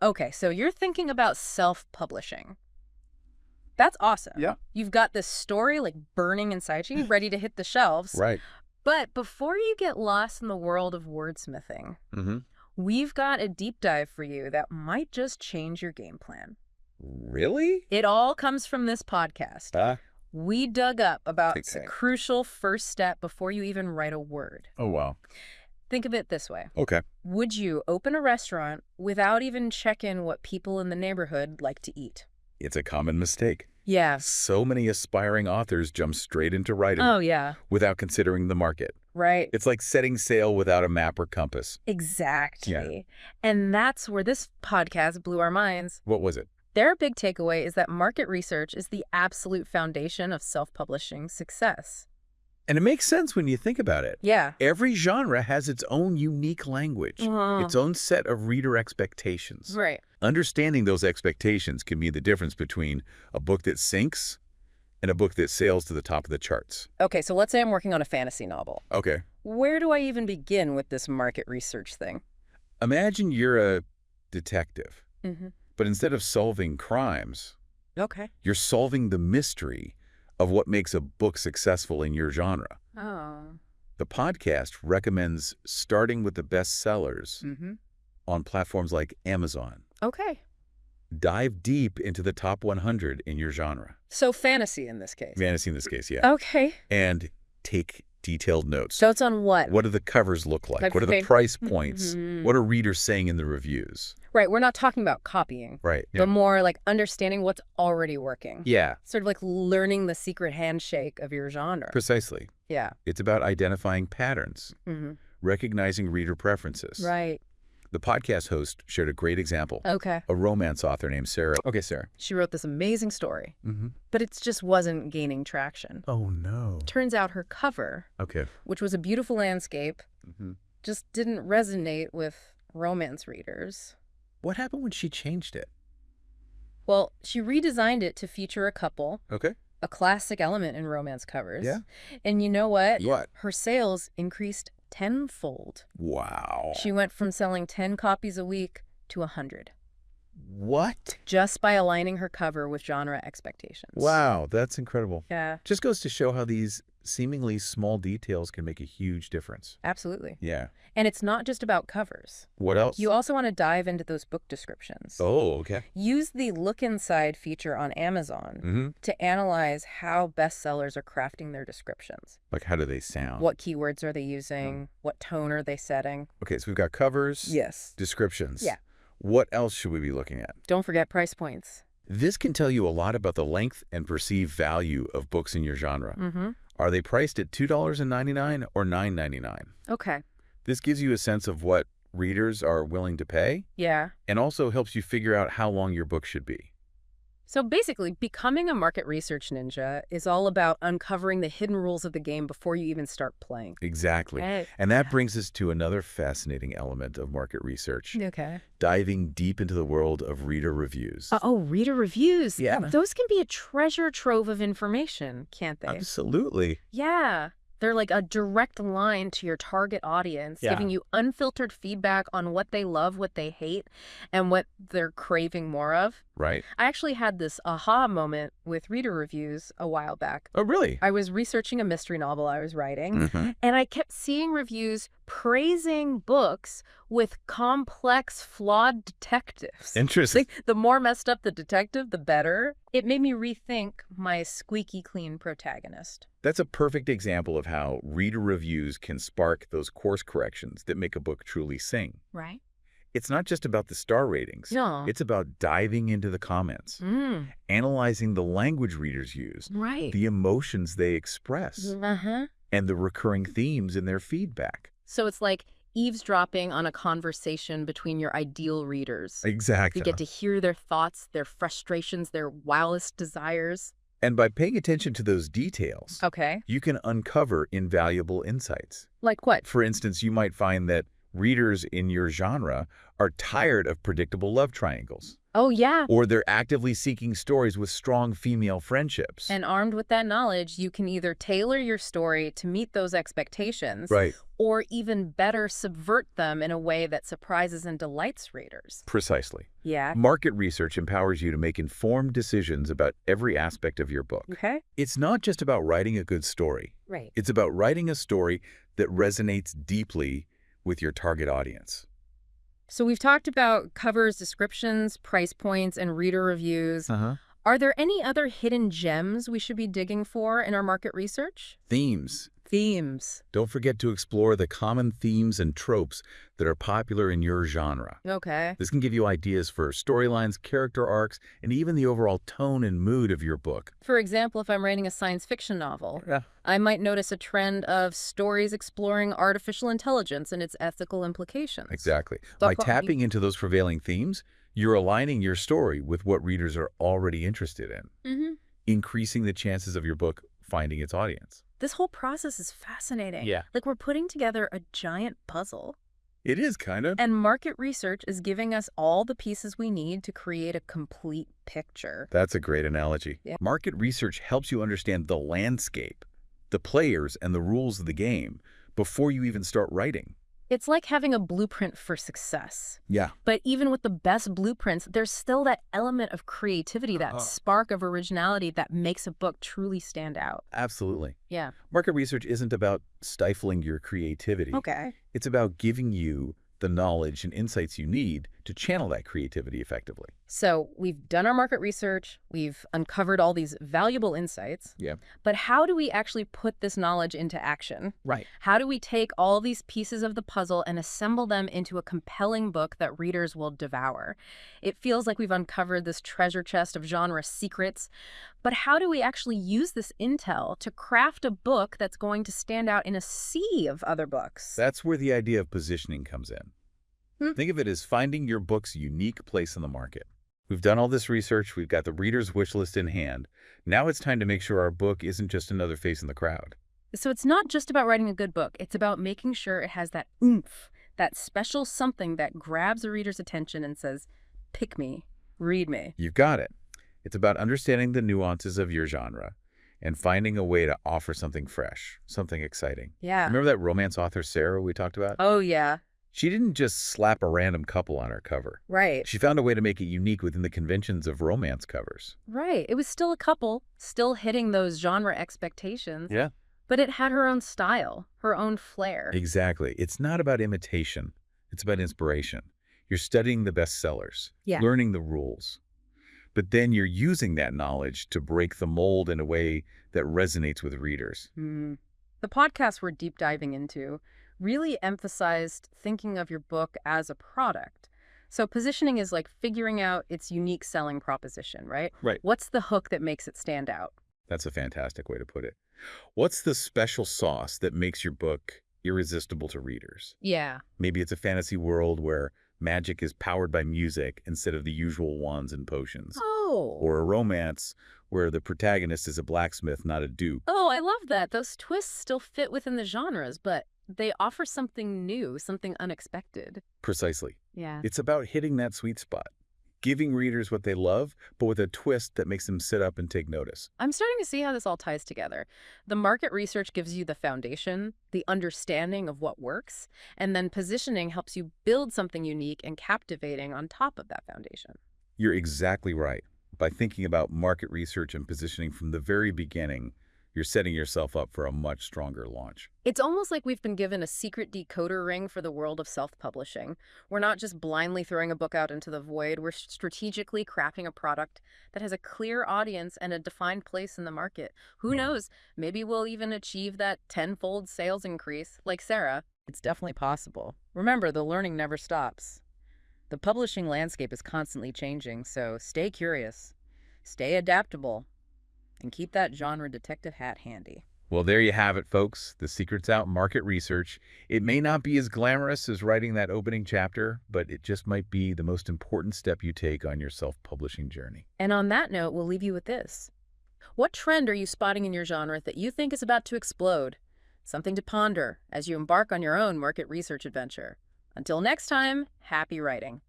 Okay, so you're thinking about self-publishing. That's awesome. Yeah. You've got this story like burning inside you, ready to hit the shelves. Right. But before you get lost in the world of wordsmithing, Mm-hmm. we've got a deep dive for you that might just change your game plan. Really? It all comes from this podcast. We dug up about a Okay. crucial first step before you even write a word. Oh, wow. Think of it this way. Okay. Would you open a restaurant without even checking what people in the neighborhood like to eat? It's a common mistake. Yeah. So many aspiring authors jump straight into writing Oh, yeah. without considering the market. Right. It's like setting sail without a map or compass. Exactly. Yeah. And that's where this podcast blew our minds. What was it? Their big takeaway is that market research is the absolute foundation of self-publishing success. And it makes sense when you think about it. Yeah. Every genre has its own unique language, its own set of reader expectations. Right. Understanding those expectations can be the difference between a book that sinks and a book that sails to the top of the charts. Okay, so let's say I'm working on a fantasy novel. Okay. Where do I even begin with this market research thing? Imagine you're a detective, Mm-hmm. but instead of solving crimes, Okay. you're solving the mystery of what makes a book successful in your genre. Oh. The podcast recommends starting with the best sellers Mm-hmm. on platforms like Amazon. Okay. Dive deep into the top 100 in your genre. So fantasy in this case. Fantasy in this case, yeah. Okay. And take detailed notes. Notes on what? What do the covers look like? Like What are the fa- price points? Mhm. What are readers saying in the reviews? Right, we're not talking about copying, Right. but more like understanding what's already working. Yeah, Sort of like learning the secret handshake of your genre. precisely. Yeah. It's about identifying patterns, Mm-hmm. recognizing reader preferences. Right. The podcast host shared a great example. Okay. A romance author named Sarah. Okay, Sarah. She wrote this amazing story, Mm-hmm. but it just wasn't gaining traction. Oh, no. Turns out her cover, Okay. which was a beautiful landscape, Mm-hmm. just didn't resonate with romance readers. What happened when she changed it? Well, she redesigned it to feature a couple, Okay. a classic element in romance covers. Yeah. And you know what? What? Her sales increased tenfold. Wow. She went from selling 10 copies a week to 100, What? just by aligning her cover with genre expectations. Wow, that's incredible. Yeah, Just goes to show how these seemingly small details can make a huge difference. absolutely. Yeah. And it's not just about covers. What else? You also want to dive into those book descriptions. Oh, okay. Use the Look Inside feature on Amazon Mm-hmm. to analyze how bestsellers are crafting their descriptions. Like, how do they sound? What keywords are they using? What tone are they setting? Okay, so we've got covers, Yes. descriptions. Yeah. What else should we be looking at? Don't forget price points. This can tell you a lot about the length and perceived value of books in your genre. Mm-hmm. Are they priced at $2.99 or $9.99? Okay. This gives you a sense of what readers are willing to pay Yeah. and also helps you figure out how long your book should be. So basically, becoming a market research ninja is all about uncovering the hidden rules of the game before you even start playing. Exactly. Okay. And that brings us to another fascinating element of market research, Okay. diving deep into the world of reader reviews. Oh, reader reviews. Yeah. Those can be a treasure trove of information, can't they? Absolutely. Yeah. They're like a direct line to your target audience, Yeah. giving you unfiltered feedback on what they love, what they hate, and what they're craving more of. Right. I actually had this aha moment with reader reviews a while back. Oh, really? I was researching a mystery novel I was writing, Mm-hmm. and I kept seeing reviews praising books with complex, flawed detectives. Interesting. Like, the more messed up the detective, the better. It made me rethink my squeaky clean protagonist. That's a perfect example of how reader reviews can spark those course corrections that make a book truly sing. Right? It's not just about the star ratings. No. It's about diving into the comments, analyzing the language readers use, Right. the emotions they express, Uh-huh. and the recurring themes in their feedback. So it's like eavesdropping on a conversation between your ideal readers. Exactly. You get to hear their thoughts, their frustrations, their wildest desires. And by paying attention to those details, Okay. you can uncover invaluable insights. Like what? For instance, you might find that Readers in your genre are tired of predictable love triangles, Oh, yeah. or they're actively seeking stories with strong female friendships. And armed with that knowledge, you can either tailor your story to meet those expectations, Right. or even better, subvert them in a way that surprises and delights readers. Precisely. Yeah. Market research empowers you to make informed decisions about every aspect of your book. Okay. It's not just about writing a good story. Right. It's about writing a story that resonates deeply with your target audience. So we've talked about covers, descriptions, price points, and reader reviews. Uh-huh. Are there any other hidden gems we should be digging for in our market research? Themes. Themes. Don't forget to explore the common themes and tropes that are popular in your genre. Okay. This can give you ideas for storylines, character arcs, and even the overall tone and mood of your book. For example, if I'm writing a science fiction novel, Yeah. I might notice a trend of stories exploring artificial intelligence and its ethical implications. Exactly. But By tapping into those prevailing themes, you're aligning your story with what readers are already interested in, Mm-hmm. increasing the chances of your book finding its audience. This whole process is fascinating. Yeah. Like we're putting together a giant puzzle. It is kind of. And market research is giving us all the pieces we need to create a complete picture. That's a great analogy. Yeah. Market research helps you understand the landscape, the players, and the rules of the game before you even start writing. It's like having a blueprint for success. Yeah. But even with the best blueprints, there's still that element of creativity, that spark of originality that makes a book truly stand out. Absolutely. Yeah. Market research isn't about stifling your creativity. Okay. It's about giving you the knowledge and insights you need to channel that creativity effectively. So we've done our market research, we've uncovered all these valuable insights. Yeah. But how do we actually put this knowledge into action? Right. How do we take all these pieces of the puzzle and assemble them into a compelling book that readers will devour? It feels like we've uncovered this treasure chest of genre secrets, but how do we actually use this intel to craft a book that's going to stand out in a sea of other books? That's where the idea of positioning comes in. Think of it as finding your book's unique place in the market. We've done all this research, we've got the reader's wish list in hand. Now it's time to make sure our book isn't just another face in the crowd. So it's not just about writing a good book, it's about making sure it has that oomph, that special something that grabs a reader's attention and says, pick me, read me. You've got it. It's about understanding the nuances of your genre and finding a way to offer something fresh, something exciting. Yeah. Remember that romance author Sarah we talked about? Oh, yeah. She didn't just slap a random couple on her cover. Right. She found a way to make it unique within the conventions of romance covers. Right. It was still a couple, still hitting those genre expectations. Yeah. But it had her own style, her own flair. Exactly. It's not about imitation. It's about inspiration. You're studying the bestsellers, Yeah. learning the rules. But then you're using that knowledge to break the mold in a way that resonates with readers. The podcast we're deep diving into really emphasized thinking of your book as a product. So positioning is like figuring out its unique selling proposition, right? Right. What's the hook that makes it stand out? That's a fantastic way to put it. What's the special sauce that makes your book irresistible to readers? Yeah. Maybe it's a fantasy world where magic is powered by music instead of the usual wands and potions. Oh. Or a romance where the protagonist is a blacksmith, not a dupe. Oh, I love that. Those twists still fit within the genres, but they offer something new, something unexpected. Precisely. Yeah. It's about hitting that sweet spot, giving readers what they love, but with a twist that makes them sit up and take notice. I'm starting to see how this all ties together. The market research gives you the foundation, the understanding of what works, and then positioning helps you build something unique and captivating on top of that foundation. You're exactly right. By thinking about market research and positioning from the very beginning, you're setting yourself up for a much stronger launch. It's almost like we've been given a secret decoder ring for the world of self-publishing. We're not just blindly throwing a book out into the void. We're strategically crafting a product that has a clear audience and a defined place in the market. Who knows? Maybe we'll even achieve that tenfold sales increase like Sarah. It's definitely possible. Remember, the learning never stops. The publishing landscape is constantly changing, so stay curious, stay adaptable, and keep that genre detective hat handy. Well, there you have it, folks. The secret's out in market research. It may not be as glamorous as writing that opening chapter, but it just might be the most important step you take on your self-publishing journey. And on that note, we'll leave you with this. What trend are you spotting in your genre that you think is about to explode? Something to ponder as you embark on your own market research adventure. Until next time, happy writing.